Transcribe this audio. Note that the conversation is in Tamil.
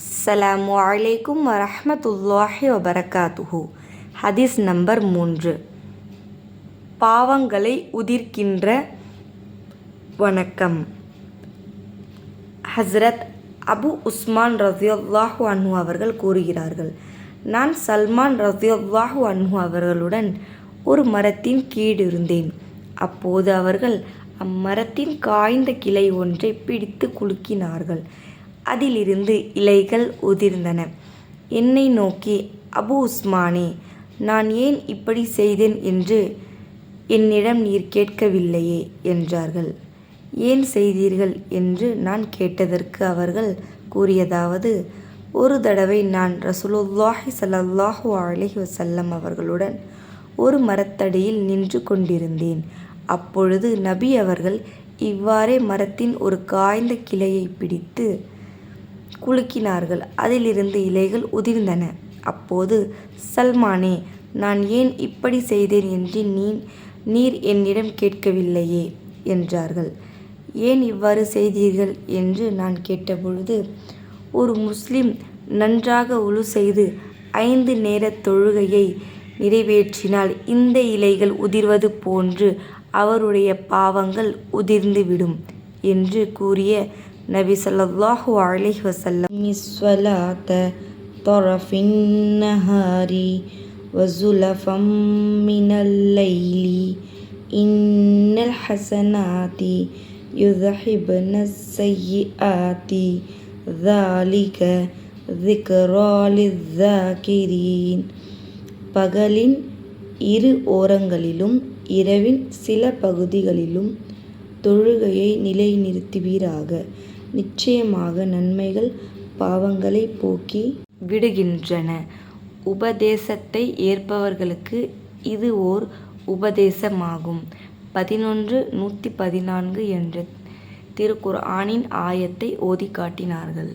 அஸ்ஸலாமு அலைக்கும் வரஹ்மத்துல்லாஹி வபரகாத்துஹு. ஹதீஸ் நம்பர் 3. பாவங்களை உதிர்க்கின்ற வணக்கம். ஹஸ்ரத் அபு உஸ்மான் ரஸியல்லாஹு அன்ஹு அவர்கள் கூறுகிறார்கள், நான் சல்மான் ரஸியல்லாஹு அன்ஹு அவர்களுடன் ஒரு மரத்தின் கீழ் இருந்தேன். அப்போது அவர்கள் அம்மரத்தின் காய்ந்த கிளை ஒன்றை பிடித்து குலுக்கினார்கள். அதிலிருந்து இலைகள் உதிர்ந்தன. என்னை நோக்கி, அபு உஸ்மானே, நான் ஏன் இப்படி செய்தேன் என்று என்னிடம் நீர் கேட்கவில்லையே என்றார்கள். ஏன் செய்தீர்கள் என்று நான் கேட்டதற்கு அவர்கள் கூறியதாவது, ஒரு தடவை நான் ரசூலுல்லாஹி ஸல்லல்லாஹு அலைஹி வஸல்லம் அவர்களுடன் ஒரு மரத்தடியில் நின்று கொண்டிருந்தேன். அப்பொழுது நபி அவர்கள் இவ்வாறே மரத்தின் ஒரு காய்ந்த கிளையை பிடித்து குலுக்கினார்கள். அதிலிருந்து இலைகள் உதிர்ந்தன. அப்போது, சல்மானே, நான் ஏன் இப்படி செய்தேன் என்று நீர் என்னிடம் கேட்கவில்லையே என்றார்கள். ஏன் இவ்வாறு செய்தீர்கள் என்று நான் கேட்டபொழுது, ஒரு முஸ்லிம் நன்றாக உழு செய்து 5 நேர தொழுகையை நிறைவேற்றினால் இந்த இலைகள் உதிர்வது போன்று அவருடைய பாவங்கள் உதிர்ந்துவிடும் என்று கூறிய நபி ஸல்லல்லாஹு அலைஹி வஸல்லம், மிஸ்வலாத தரஃபின் நஹாரி வஸுலஃபம் மினல் லைலி இன்னல் ஹஸனாதி யுذஹிப்னஸ் ஸய்யிஆதி ذாலிக ذிக்ரா லிஸ்ஸாகிரீன். பகலின் இரு ஓரங்களிலும் இரவின் சில பகுதிகளிலும் தொழுகையை நிலைநிறுத்துவீராக. நிச்சயமாக நன்மைகள் பாவங்களை போக்கி விடுகின்றன. உபதேசத்தை ஏற்பவர்களுக்கு இது ஓர் உபதேசமாகும். 11:114 என்ற திருக்குர்ஆனின் ஆயத்தை ஓதி காட்டினார்கள்.